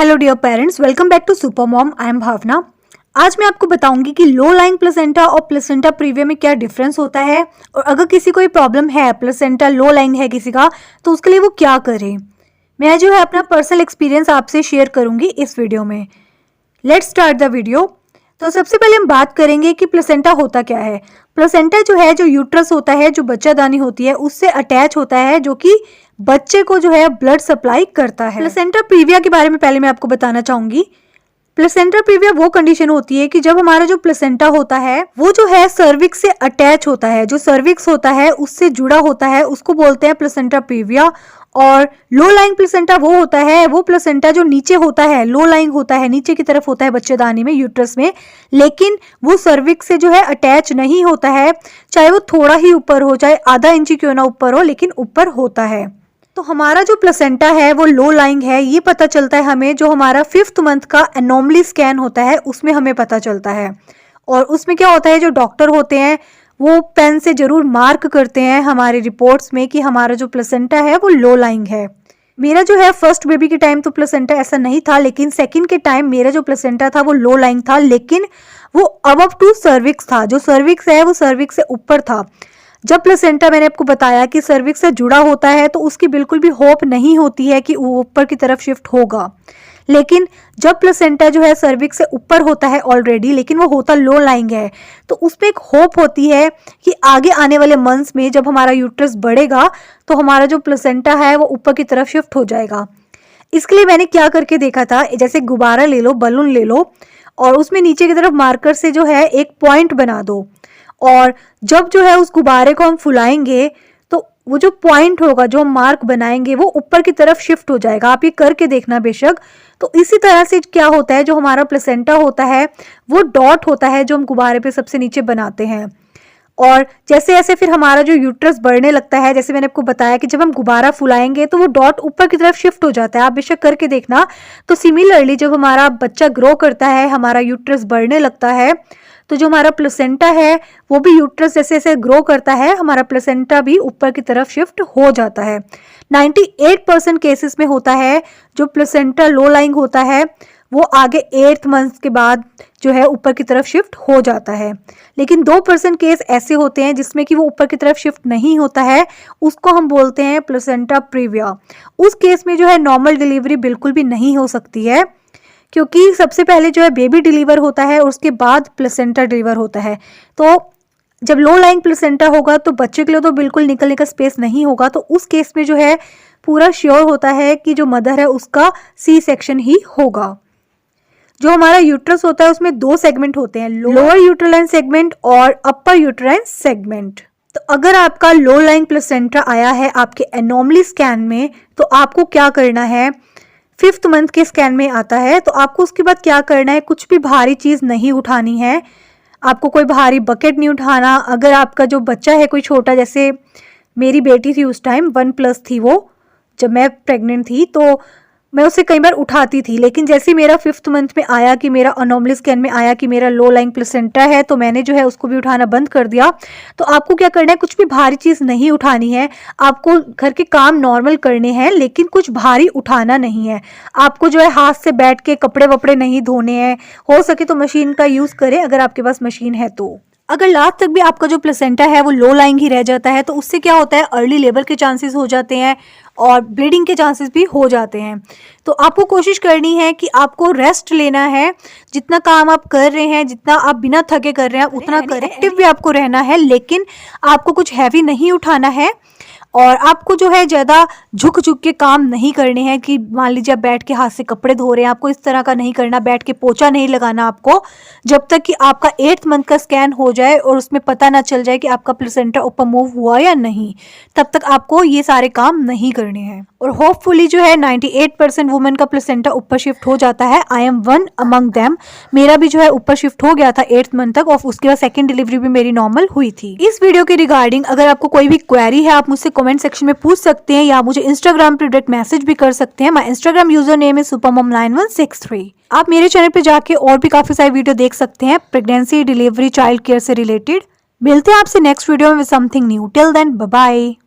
Hello dear parents, welcome back to super mom. I am Bhavna. आज मैं आपको बताऊंगी कि लो लाइंग प्लेसेंटा और प्लेसेंटा प्रीविया में क्या डिफरेंस होता है, और अगर किसी को प्रॉब्लम है, प्लेसेंटा लो लाइंग है किसी का, तो उसके लिए वो क्या करे। मैं जो है अपना पर्सनल एक्सपीरियंस आपसे शेयर करूंगी इस वीडियो में। Let's start the video. तो सबसे पहले हम बात करेंगे कि प्लेसेंटा होता क्या है। प्लेसेंटा जो है, जो यूट्रस होता है, जो बच्चादानी होती है, उससे अटैच होता है, जो कि बच्चे को जो है ब्लड सप्लाई करता है। प्लेसेंटा प्रीविया के बारे में पहले मैं आपको बताना चाहूंगी। प्लेसेंटा प्रीविया वो कंडीशन होती है कि जब हमारा जो प्लेसेंटा होता है वो जो है सर्विक्स से अटैच होता है, जो सर्विक्स होता है उससे जुड़ा होता है, उसको बोलते हैं प्लेसेंटा प्रीविया। और लो लाइंग प्लेसेंटा वो होता है, वो प्लेसेंटा जो नीचे होता है, लो लाइंग होता है, नीचे की तरफ होता है बच्चेदानी में, यूट्रस में, लेकिन वो सर्विक्स से जो है अटैच नहीं होता है। चाहे वो थोड़ा ही ऊपर हो, चाहे आधा इंची क्यों ना ऊपर हो, लेकिन ऊपर होता है। तो हमारा जो प्लेसेंटा है वो लो लाइंग है, ये पता चलता है हमें जो हमारा 5th मंथ का एनोमली स्कैन होता है उसमें हमें पता चलता है। और उसमें क्या होता है, जो डॉक्टर होते हैं वो पेन से जरूर मार्क करते हैं हमारे रिपोर्ट्स में कि हमारा जो प्लेसेंटा है वो लो लाइंग है। मेरा जो है फर्स्ट बेबी के टाइम तो प्लेसेंटा ऐसा नहीं था, लेकिन सेकंड के टाइम मेरा जो प्लेसेंटा था वो लो लाइंग था, लेकिन वो अबव टू सर्विक्स था। जो सर्विक्स है वो सर्विक्स से ऊपर था। जब प्लेसेंटा, मैंने आपको बताया कि सर्विक्स से जुड़ा होता है, तो उसकी बिल्कुल भी होप नहीं होती है कि वो ऊपर की तरफ शिफ्ट होगा। लेकिन जब प्लेसेंटा जो है सर्विक्स से ऊपर होता है ऑलरेडी, लेकिन वो होता लो लाइंग है, तो उसमें एक होप होती है कि आगे आने वाले मंथ्स में जब हमारा यूट्रस बढ़ेगा तो हमारा जो प्लेसेंटा है वो ऊपर की तरफ शिफ्ट हो जाएगा। इसके लिए मैंने क्या करके देखा था, जैसे गुब्बारा ले लो, बलून ले लो, और उसमें नीचे की तरफ मार्कर से जो है एक पॉइंट बना दो, और जब जो है उस गुब्बारे को हम फुलाएंगे तो वो जो पॉइंट होगा, जो हम मार्क बनाएंगे, वो ऊपर की तरफ शिफ्ट हो जाएगा। आप ये करके देखना बेशक। तो इसी तरह से क्या होता है, जो हमारा प्लेसेंटा होता है वो डॉट होता है जो हम गुब्बारे पे सबसे नीचे बनाते हैं। और जैसे जैसे फिर हमारा जो यूट्रस बढ़ने लगता है, जैसे मैंने आपको बताया कि जब हम गुब्बारा फुलाएंगे तो वो डॉट ऊपर की तरफ शिफ्ट हो जाता है। आप बेशक करके देखना। तो सिमिलरली जब हमारा बच्चा ग्रो करता है, हमारा यूट्रस बढ़ने लगता है, तो जो हमारा प्लेसेंटा है वो भी यूट्रस जैसे जैसे ग्रो करता है, हमारा प्लेसेंटा भी ऊपर की तरफ शिफ्ट हो जाता है। 98% केसेस में होता है जो प्लेसेंटा लो लाइंग होता है वो आगे 8th मंथ के बाद जो है ऊपर की तरफ शिफ्ट हो जाता है। लेकिन 2% केस ऐसे होते हैं जिसमें कि वो ऊपर की तरफ शिफ्ट नहीं होता है, उसको हम बोलते हैं प्लेसेंटा प्रीविया। उस केस में जो है नॉर्मल डिलीवरी बिल्कुल भी नहीं हो सकती है, क्योंकि सबसे पहले जो है बेबी डिलीवर होता है और उसके बाद प्लेसेंटा डिलीवर होता है। तो जब लो लाइंग प्लेसेंटा होगा तो बच्चे के लिए तो बिल्कुल निकलने का स्पेस नहीं होगा। तो उस केस में जो है पूरा श्योर होता है कि जो मदर है उसका सी सेक्शन ही होगा। जो हमारा यूट्रस होता है उसमें 2 सेगमेंट होते हैं, लोअर यूट्राइन सेगमेंट और अपर यूट्राइन सेगमेंट। तो अगर आपका लो लाइंग प्लेसेंटा आया है आपके एनोमली स्कैन में, तो आपको क्या करना है, 5th मंथ के स्कैन में आता है, तो आपको उसके बाद क्या करना है, कुछ भी भारी चीज़ नहीं उठानी है। आपको कोई भारी बकेट नहीं उठाना। अगर आपका जो बच्चा है कोई छोटा, जैसे मेरी बेटी थी उस टाइम 1+ थी वो, जब मैं प्रेग्नेंट थी, तो मैं उसे कई बार उठाती थी। लेकिन जैसे मेरा 5th मंथ में आया कि मेरा अनोमली स्कैन में आया कि मेरा लो लाइंग प्लेसेंटा है, तो मैंने जो है उसको भी उठाना बंद कर दिया। तो आपको क्या करना है, कुछ भी भारी चीज़ नहीं उठानी है। आपको घर के काम नॉर्मल करने हैं, लेकिन कुछ भारी उठाना नहीं है। आपको जो है हाथ से बैठ के कपड़े वपड़े नहीं धोने हैं। हो सके तो मशीन का यूज़ करें अगर आपके पास मशीन है तो। अगर लास्ट तक भी आपका जो प्लेसेंटा है वो लो लाइंग ही रह जाता है, तो उससे क्या होता है, अर्ली लेबर के चांसेस हो जाते हैं और ब्लीडिंग के चांसेस भी हो जाते हैं। तो आपको कोशिश करनी है कि आपको रेस्ट लेना है। जितना काम आप कर रहे हैं, जितना आप बिना थके कर रहे हैं, उतना करें। एक्टिव भी आपको रहना है, लेकिन आपको कुछ हैवी नहीं उठाना है। और आपको जो है ज़्यादा झुक झुक के काम नहीं करने हैं कि मान लीजिए आप बैठ के हाथ से कपड़े धो रहे हैं, आपको इस तरह का नहीं करना। बैठ के पोछा नहीं लगाना आपको, जब तक कि आपका 8th मंथ का स्कैन हो जाए और उसमें पता ना चल जाए कि आपका प्लेसेंटा ऊपर मूव हुआ या नहीं, तब तक आपको ये सारे काम नहीं करने हैं। और होपफुली जो है 98% वुमेन का प्लेसेंटा ऊपर शिफ्ट हो जाता है। I am one among them. मेरा भी जो है ऊपर शिफ्ट हो गया था 8th मंथ तक, और उसके बाद सेकेंड डिलीवरी भी मेरी नॉर्मल हुई थी। इस वीडियो के रिगार्डिंग अगर आपको कोई भी क्वेरी है, आप मुझसे कमेंट सेक्शन में पूछ सकते हैं, या मुझे इंस्टाग्राम पे डायरेक्ट मैसेज भी कर सकते हैं। माय इंस्टाग्राम यूजर नेम है supermom9163। आप मेरे चैनल पे जाके और भी काफी सारी वीडियो देख सकते हैं प्रेगनेंसी, डिलीवरी, चाइल्ड केयर से रिलेटेड। मिलते हैं आपसे नेक्स्ट वीडियो में something new. Till then bye bye.